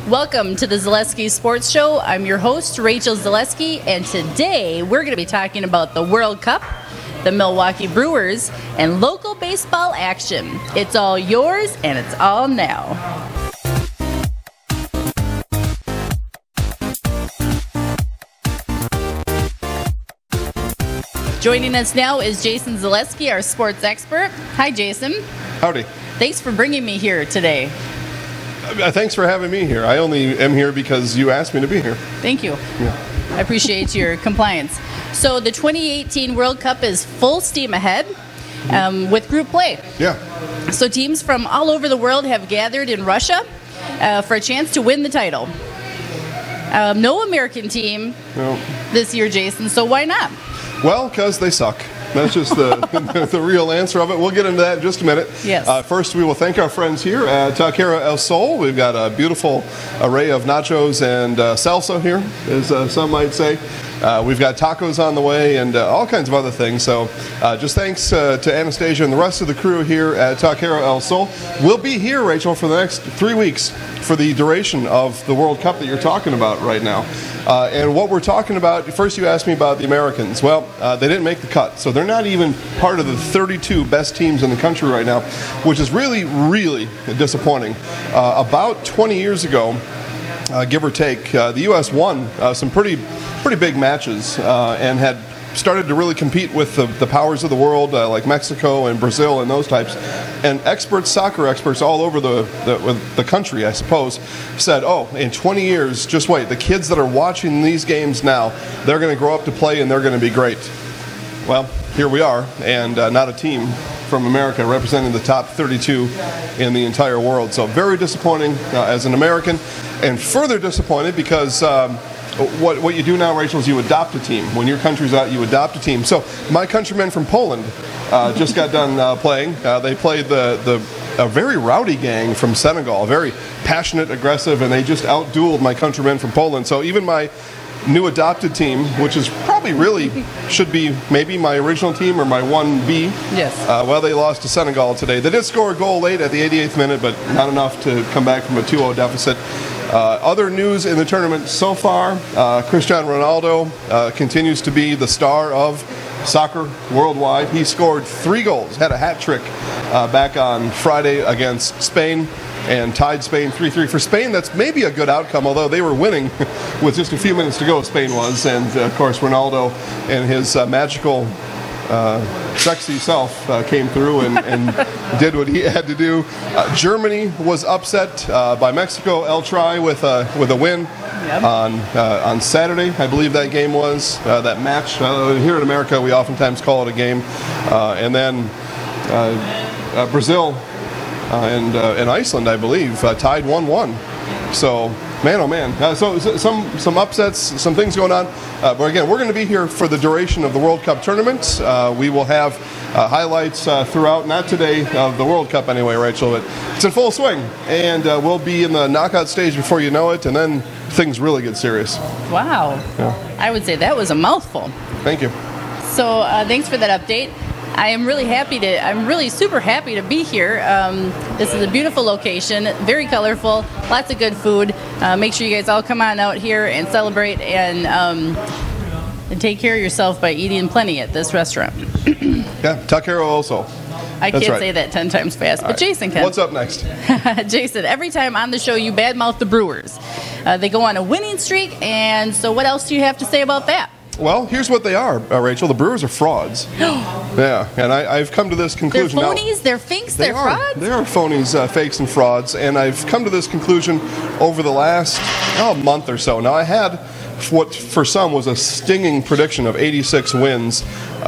Welcome to the Zaleski Sports Show. I'm your host, Rachel Zaleski, and today we're going to be talking about the World Cup, the Milwaukee Brewers, and local baseball action. It's all yours, and it's all now. Joining us now is Jason Zaleski, our sports expert. Hi, Jason. Howdy. Thanks for bringing me here today. Thanks for having me here. I only am here because you asked me to be here. Thank you. Yeah. I appreciate your compliance. So the 2018 World Cup is full steam ahead with group play. Yeah. So teams from all over the world have gathered in Russia for a chance to win the title. No American team this year, Jason, so why not? Well, because they suck. That's just the real answer of it. We'll get into that in just a minute. Yes. First, we will thank our friends here at Taquero El Sol. We've got a beautiful array of nachos and salsa here, as some might say. We've got tacos on the way and all kinds of other things. So just thanks to Anastasia and the rest of the crew here at Taquero El Sol. We'll be here, Rachel, for the next 3 weeks for the duration of the World Cup that you're talking about right now. And what we're talking about, first you asked me about the Americans. Well, they didn't make the cut, so they're not even part of the 32 best teams in the country right now, which is really, really disappointing. About 20 years ago, give or take, the U.S. won some pretty big matches and had started to really compete with the powers of the world like Mexico and Brazil and those types. And experts, soccer experts all over the country, I suppose, said, oh, in 20 years, just wait, the kids that are watching these games now, they're going to grow up to play and they're going to be great. Well, here we are, and not a team from America representing the top 32 in the entire world. So very disappointing as an American, and further disappointed because what you do now, Rachel, is you adopt a team. When your country's out, you adopt a team. So my countrymen from Poland just got done playing. They played a very rowdy gang from Senegal, very passionate, aggressive, and they just outdueled my countrymen from Poland. So even my new adopted team, which is probably really should be maybe my original team or my 1B. Yes. Well, they lost to Senegal today. They did score a goal late at the 88th minute, but not enough to come back from a 2-0 deficit. Other news in the tournament so far, Cristiano Ronaldo continues to be the star of soccer worldwide. He scored 3 goals, had a hat trick back on Friday against Spain, and tied Spain 3-3. For Spain, that's maybe a good outcome, although they were winning with just a few minutes to go, Spain was. And, of course, Ronaldo and his magical, sexy self came through and did what he had to do. Germany was upset by Mexico, El Tri, with a win. Yep. On Saturday, I believe that game was, that match. Here in America, we oftentimes call it a game. And then Brazil and Iceland, I believe, tied 1-1. So, man, oh man. So some upsets, some things going on. But again, we're going to be here for the duration of the World Cup tournament. We will have highlights throughout, not today of the World Cup anyway, Rachel, but it's in full swing. And we'll be in the knockout stage before you know it, and then things really get serious. Wow. Yeah. I would say that was a mouthful. Thank you. So thanks for that update. I'm really super happy to be here. This is a beautiful location, very colorful, lots of good food. Make sure you guys all come on out here and celebrate and take care of yourself by eating plenty at this restaurant. Yeah, Taquero also. I can't say that 10 times fast, but Jason can. What's up next? Jason, every time on the show you badmouth the Brewers. They go on a winning streak, and so what else do you have to say about that? Well, here's what they are, Rachel. The Brewers are frauds. Yeah, and I've come to this conclusion. They're phonies, they're fakes, they're frauds? They are phonies, fakes, and frauds, and I've come to this conclusion over the last month or so. Now, I had what for some was a stinging prediction of 86 wins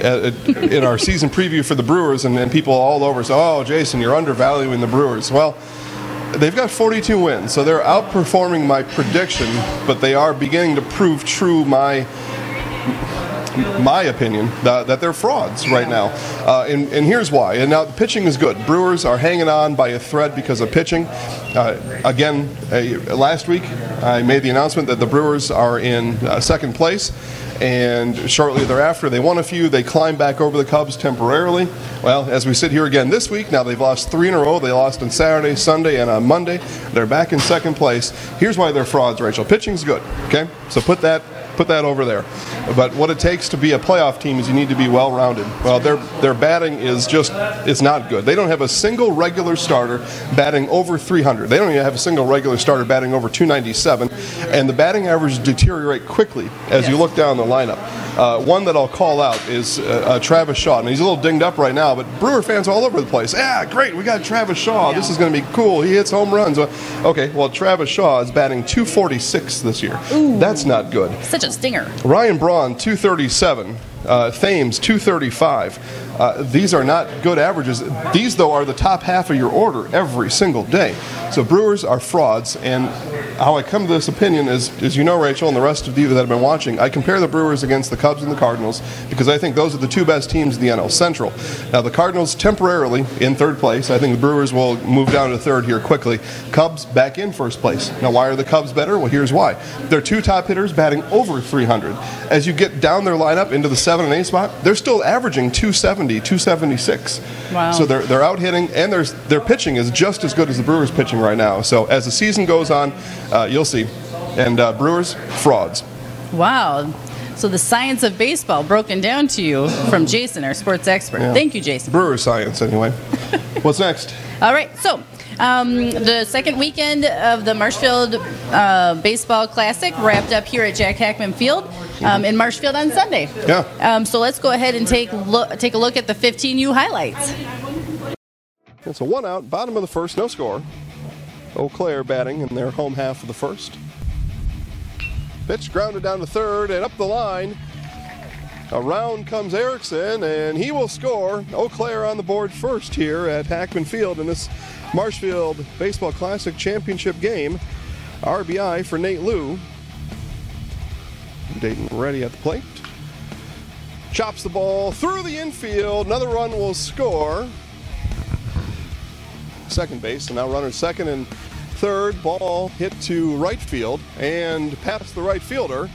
in our season preview for the Brewers, and people all over say, oh, Jason, you're undervaluing the Brewers. Well, they've got 42 wins, so they're outperforming my prediction, but they are beginning to prove true my opinion, that they're frauds right now. And here's why. And now the pitching is good. Brewers are hanging on by a thread because of pitching. Again, last week I made the announcement that the Brewers are in second place. And shortly thereafter, they won a few. They climbed back over the Cubs temporarily. Well, as we sit here again this week, now they've lost 3 in a row. They lost on Saturday, Sunday, and on Monday. They're back in second place. Here's why they're frauds, Rachel. Pitching's good, okay? So put that over there. But what it takes to be a playoff team is you need to be well-rounded. Well, their batting is it's not good. They don't have a single regular starter batting over 300. They don't even have a single regular starter batting over 297. And the batting average deteriorate quickly as you look down the lineup. One that I'll call out is Travis Shaw. And he's a little dinged up right now, but Brewer fans all over the place. Yeah, great, we got Travis Shaw. This is going to be cool. He hits home runs. Okay, well, Travis Shaw is batting 246 this year. Ooh, that's not good. Such a stinger. Ryan Braun, 237. Thames, 235. These are not good averages. These, though, are the top half of your order every single day. So Brewers are frauds, and how I come to this opinion is, as you know, Rachel, and the rest of you that have been watching, I compare the Brewers against the Cubs and the Cardinals because I think those are the 2 best teams in the NL Central. Now, the Cardinals temporarily in 3rd place. I think the Brewers will move down to 3rd here quickly. Cubs back in 1st place. Now, why are the Cubs better? Well, here's why. Their 2 top hitters batting over 300. As you get down their lineup into the 7 and 8 spot, they're still averaging 270, 276. Wow. So they're out hitting, and their pitching is just as good as the Brewers pitching right now. So as the season goes on, you'll see. And Brewers, frauds. Wow. So the science of baseball broken down to you from Jason, our sports expert. Yeah. Thank you, Jason. Brewer science, anyway. What's next? All right. So the second weekend of the Marshfield Baseball Classic wrapped up here at Jack Hackman Field in Marshfield on Sunday. Yeah. So let's go ahead and take a look at the 15U highlights. It's a 1 out, bottom of the 1st, no score. Eau Claire batting in their home half of the 1st. Pitch grounded down to 3rd and up the line. Around comes Erickson, and he will score. Eau Claire on the board first here at Hackman Field in this Marshfield Baseball Classic Championship game. RBI for Nate Liu. Dayton ready at the plate. Chops the ball through the infield. Another run will score. Second base, and now runners 2nd and 3rd. Ball hit to right field and past the right fielder.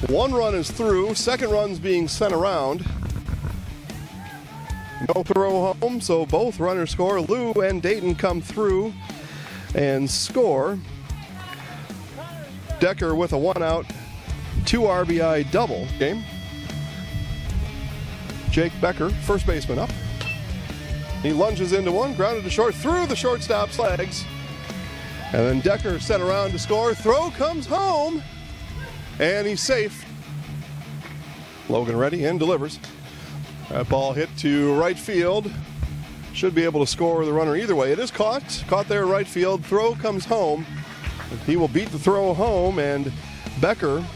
1 run is through. 2nd run's being sent around. No throw home, so both runners score. Liu and Dayton come through and score. Decker with a 1 out, 2 RBI double game. Jake Becker, first baseman, up. He lunges into one, grounded to short, through the shortstop's legs. And then Decker sent around to score. Throw comes home, and he's safe. Logan ready and delivers. That ball hit to right field. Should be able to score the runner either way. It is caught there in right field. Throw comes home. He will beat the throw home, and Becker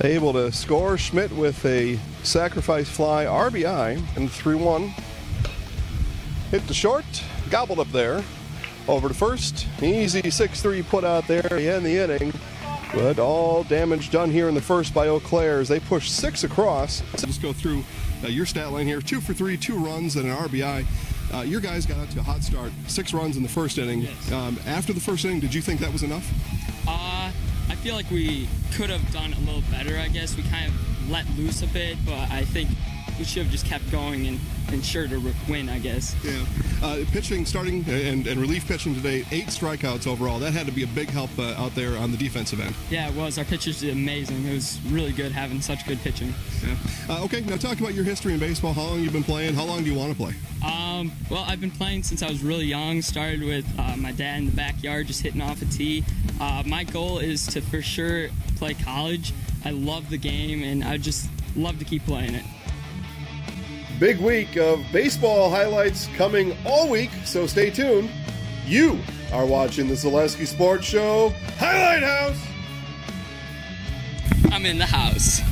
able to score. Schmidt with a sacrifice fly RBI and 3-1. Hit to short, gobbled up there. Over to first, easy 6-3 put out there to end the inning. But all damage done here in the 1st by Eau Claire as they push 6 across. So just go through your stat line here. 2 for 3, 2 runs and an RBI. Your guys got out to a hot start, 6 runs in the 1st inning. Yes. After the 1st inning, did you think that was enough? I feel like we could have done a little better, I guess. We kind of let loose a bit, but I think we should have just kept going and sure to win, I guess. Yeah. Pitching, starting, and relief pitching today, 8 strikeouts overall. That had to be a big help out there on the defensive end. Yeah, it was. Our pitchers did amazing. It was really good having such good pitching. Yeah. Okay, now talk about your history in baseball. How long you've been playing? How long do you want to play? Well, I've been playing since I was really young. Started with my dad in the backyard, just hitting off a tee. My goal is to for sure play college. I love the game, and I just love to keep playing it. Big week of baseball highlights coming all week, so stay tuned. You are watching the Zaleski Sports Show Highlight House. I'm in the house.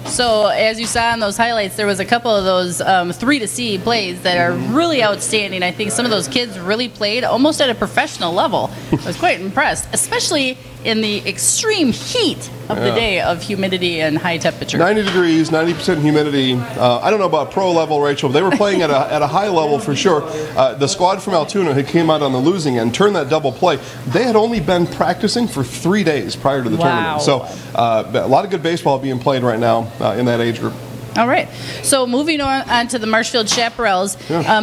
So as you saw in those highlights, there was a couple of those 3-to-C plays that are really outstanding. I think some of those kids really played almost at a professional level. I was quite impressed, especially in the extreme heat of the day of humidity and high temperature. 90 degrees, 90% humidity. I don't know about pro level, Rachel. They were playing at a high level for sure. The squad from Altoona who came out on the losing end, turned that double play. They had only been practicing for 3 days prior to the tournament. So a lot of good baseball being played right now in that age group. All right. So moving on to the Marshfield Chaparrals.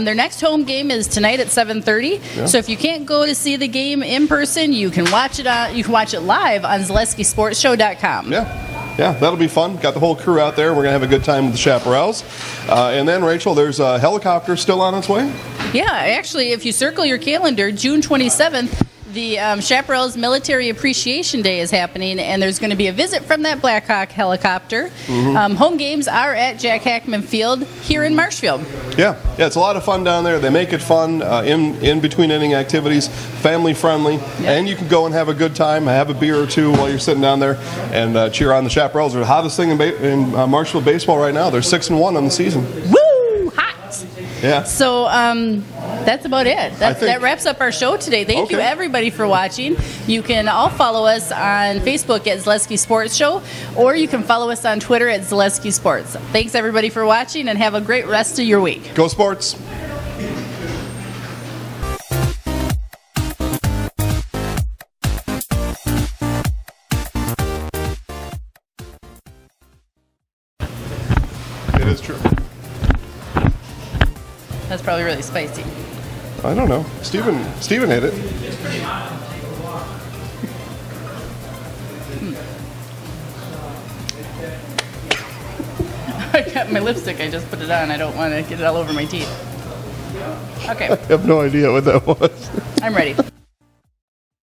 Their next home game is tonight at 7:30. So if you can't go to see the game in person, you can watch it live on ZaleskiSportsShow.com. Yeah, that'll be fun. Got the whole crew out there. We're going to have a good time with the Chaparrals. And then, Rachel, there's a helicopter still on its way? Yeah, actually, if you circle your calendar, June 27th, the Chaparrals Military Appreciation Day is happening, and there's going to be a visit from that Blackhawk helicopter. Home games are at Jack Hackman Field here in Marshfield. Yeah, it's a lot of fun down there. They make it fun in between inning activities, family friendly, and you can go and have a good time, have a beer or two while you're sitting down there and cheer on the Chaparrals. They're the hottest thing in Marshfield baseball right now. They're 6-1 on the season. Woo! Hot! Yeah. So that's about it. That wraps up our show today. Thank you, everybody, for watching. You can all follow us on Facebook at Zaleski Sports Show, or you can follow us on Twitter at Zaleski Sports. Thanks, everybody, for watching, and have a great rest of your week. Go Sports! It is true. That's probably really spicy. I don't know. Steven hit it. I got my lipstick. I just put it on. I don't want to get it all over my teeth. Okay. I have no idea what that was. I'm ready.